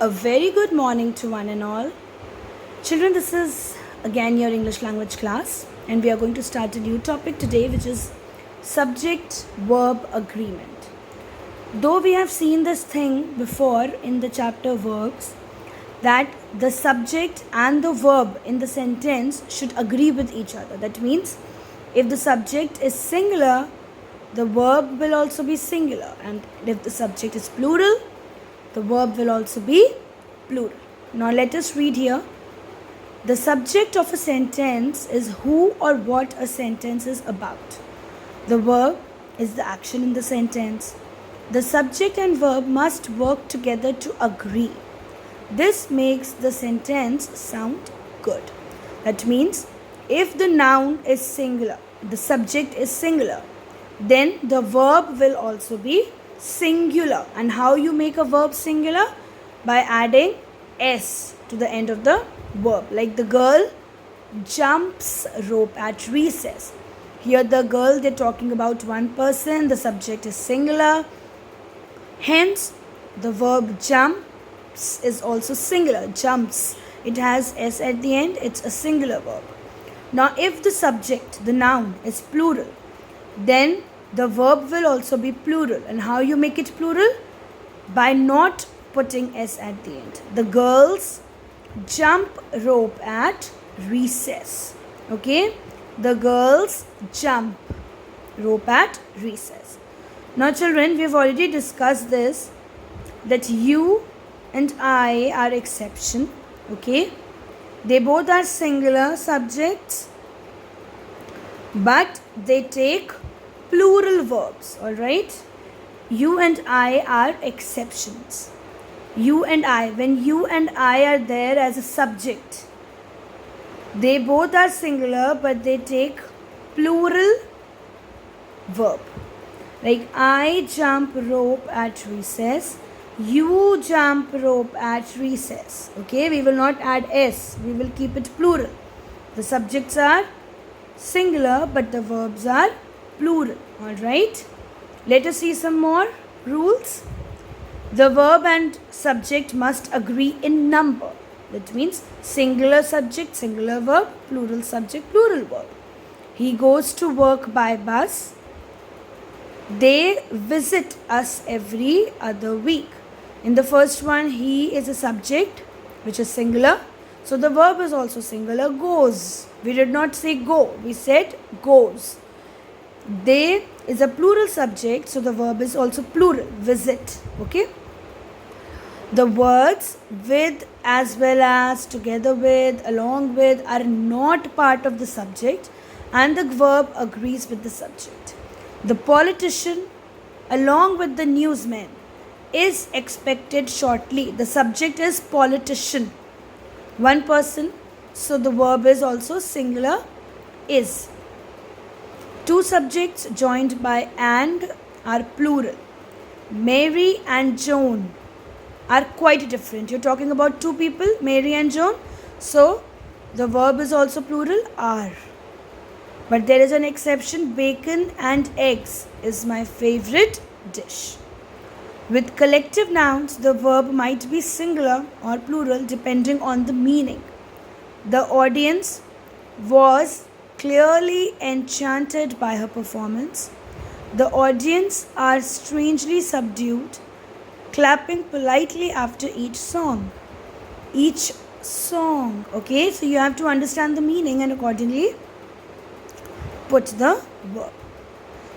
A very good morning to one and all. Children, this is again your English language class, and we are going to start a new topic today, which is subject verb agreement. Though we have seen this thing before in the chapter verbs, that the subject and the verb in the sentence should agree with each other. That means if the subject is singular, the verb will also be singular, and if the subject is plural, the verb will also be plural. Now let us read here. The subject of a sentence is who or what a sentence is about. The verb is the action in the sentence. The subject and verb must work together to agree. This makes the sentence sound good. That means if the noun is singular, the subject is singular, then the verb will also be singular. And how you make a verb singular? By adding s to the end of the verb. Like the girl jumps rope at recess. Here the girl, they're talking about one person. The subject is singular. Hence, the verb jumps is also singular. Jumps. It has s at the end. It's a singular verb. Now, if the subject, the noun, is plural, then the verb will also be plural. And how you make it plural? By not putting s at the end. The girls jump rope at recess. Okay? The girls jump rope at recess. Now children, we have already discussed this, that you and I are exception. Okay? They both are singular subjects, but they take plural verbs. Alright? You and I are exceptions. You and I, when you and I are there as a subject, they both are singular, but they take plural verb. Like I jump rope at recess, you jump rope at recess. Okay, we will not add s, we will keep it plural. The subjects are singular, but the verbs are plural. Alright, let us see some more rules. The verb and subject must agree in number. That means singular subject, singular verb, plural subject, plural verb. He goes to work by bus. They visit us every other week. In the first one, he is a subject, which is singular. So the verb is also singular, goes. We did not say go, we said goes. They is a plural subject, so the verb is also plural, visit. Okay? The words with, as well as, together with, along with are not part of the subject, and the verb agrees with the subject. The politician, along with the newsman, is expected shortly. The subject is politician, one person, so the verb is also singular, is. Two subjects joined by and are plural. Mary and Joan are quite different. You're talking about two people, Mary and Joan. So, the verb is also plural, are. But there is an exception, bacon and eggs is my favorite dish. With collective nouns, the verb might be singular or plural depending on the meaning. The audience was clearly enchanted by her performance. The audience are strangely subdued, clapping politely after each song. Each song. Okay, so you have to understand the meaning and accordingly put the verb.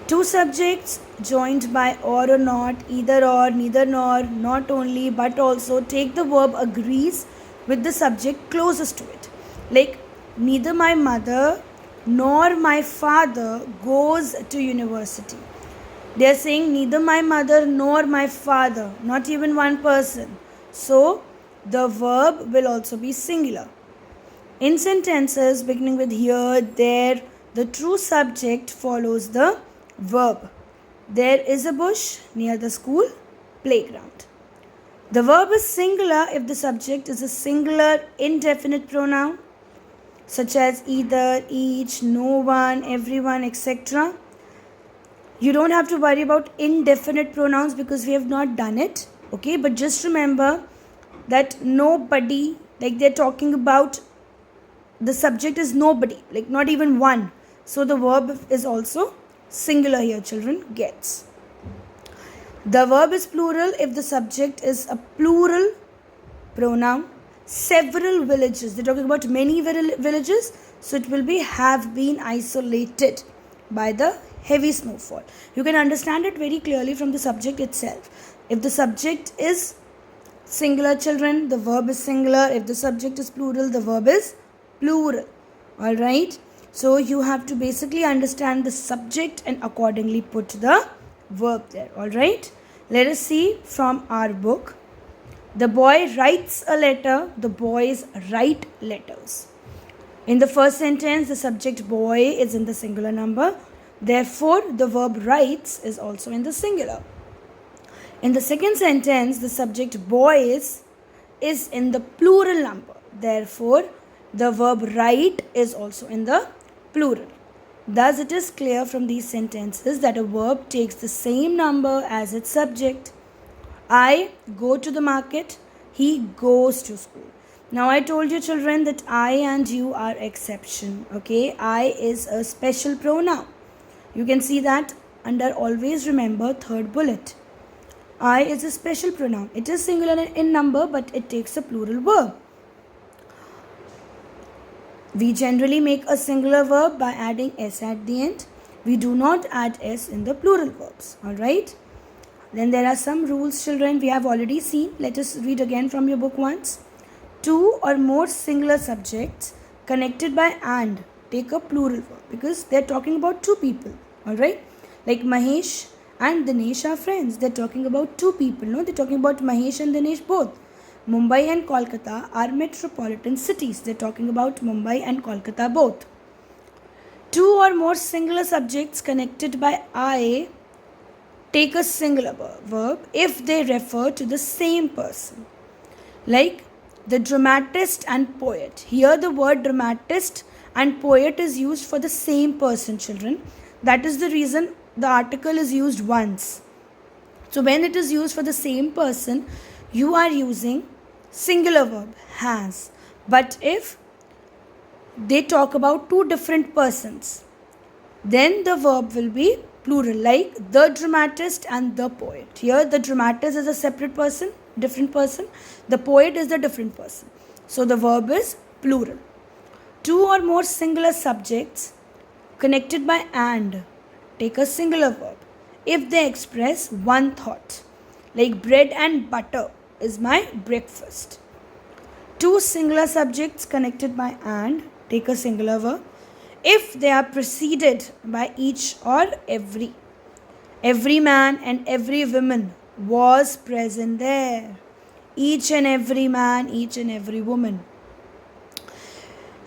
Two subjects joined by or not, either or, neither nor, not only, but also take the verb agrees with the subject closest to it. Like, neither my mother nor my father goes to university. They are saying neither my mother nor my father, not even one person. So, the verb will also be singular. In sentences beginning with here, there, the true subject follows the verb. There is a bush near the school playground. The verb is singular if the subject is a singular indefinite pronoun, such as either, each, no one, everyone, etc. You don't have to worry about indefinite pronouns because we have not done it. Okay, but just remember, that nobody, like they're talking about the subject is nobody, like not even one. So the verb is also singular here, children. Gets. The verb is plural if the subject is a plural pronoun. Several villages. They're talking about many villages. So it will be have been isolated by the heavy snowfall. You can understand it very clearly from the subject itself. If the subject is singular, children, the verb is singular. If the subject is plural, the verb is plural. Alright. So you have to basically understand the subject and accordingly put the verb there. Alright. Let us see from our book. The boy writes a letter. The boys write letters. In the first sentence, the subject boy is in the singular number. Therefore, the verb writes is also in the singular. In the second sentence, the subject boys is in the plural number. Therefore, the verb write is also in the plural. Thus, it is clear from these sentences that a verb takes the same number as its subject. I go to the market. He goes to school. Now, I told you, children, that I and you are exception. Okay, I is a special pronoun. You can see that under always remember third bullet. I is a special pronoun. It is singular in number, but it takes a plural verb. We generally make a singular verb by adding s at the end. We do not add s in the plural verbs. Alright. Then there are some rules, children, we have already seen. Let us read again from your book once. Two or more singular subjects connected by and take a plural verb because they're talking about two people. Alright. Like Mahesh and Dinesh are friends. They're talking about two people. No, they're talking about Mahesh and Dinesh both. Mumbai and Kolkata are metropolitan cities. They're talking about Mumbai and Kolkata both. Two or more singular subjects connected by I take a singular verb if they refer to the same person. Like the dramatist and poet. Here the word dramatist and poet is used for the same person, children. That is the reason the article is used once. So when it is used for the same person, you are using singular verb has. But if they talk about two different persons, then the verb will be plural, like the dramatist and the poet. Here the dramatist is a separate person, different person. The poet is the different person. So the verb is plural. Two or more singular subjects connected by and take a singular verb if they express one thought. Like bread and butter is my breakfast. Two singular subjects connected by and take a singular verb if they are preceded by each or every. Every man and every woman was present there. Each and every man, each and every woman.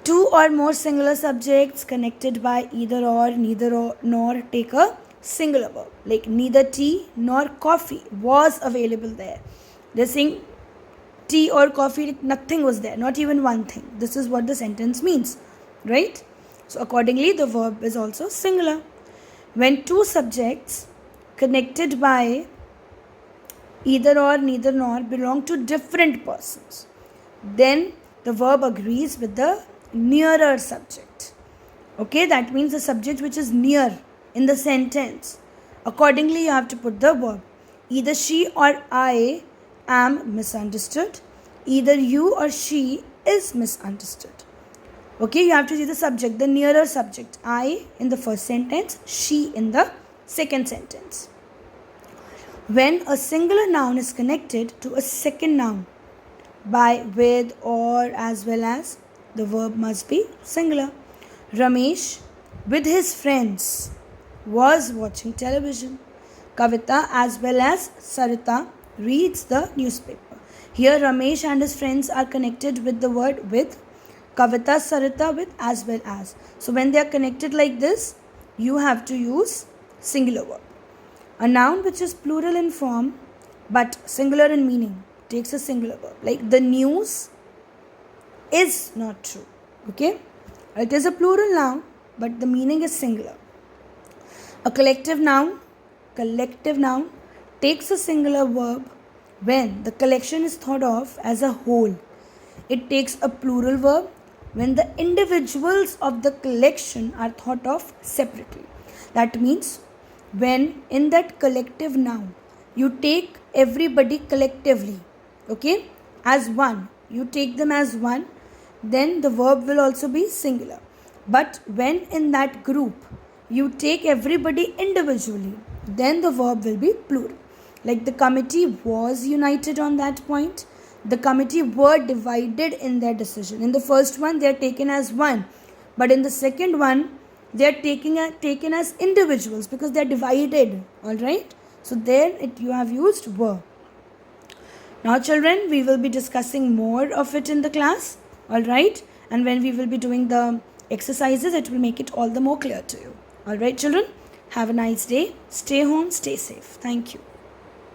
Two or more singular subjects connected by either or, neither or, nor take a singular verb. Like neither tea nor coffee was available there. They're saying tea or coffee, nothing was there, not even one thing. This is what the sentence means, right? So accordingly, the verb is also singular. When two subjects connected by either or, neither nor belong to different persons, then the verb agrees with the nearer subject. Okay, that means the subject which is near in the sentence. Accordingly, you have to put the verb. Either she or I am misunderstood. Either you or she is misunderstood. Okay, you have to see the subject, the nearer subject. I in the first sentence, she in the second sentence. When a singular noun is connected to a second noun by, with, or, as well as, the verb must be singular. Ramesh, with his friends, was watching television. Kavita as well as Sarita reads the newspaper. Here Ramesh and his friends are connected with the word with. Kavita, Sarita with as well as. So when they are connected like this, you have to use singular verb. A noun which is plural in form but singular in meaning takes a singular verb. Like the news is not true. Okay? It is a plural noun but the meaning is singular. A collective noun takes a singular verb when the collection is thought of as a whole, it takes a plural verb. When the individuals of the collection are thought of separately, that means when in that collective noun you take everybody collectively, okay, as one, you take them as one, then the verb will also be singular. But when in that group you take everybody individually, then the verb will be plural. Like the committee was united on that point. The committee were divided in their decision. In the first one, they are taken as one. But in the second one, they are taken as individuals because they are divided. Alright? So there you have used were. Now children, we will be discussing more of it in the class. Alright? And when we will be doing the exercises, it will make it all the more clear to you. Alright children? Have a nice day. Stay home, stay safe. Thank you.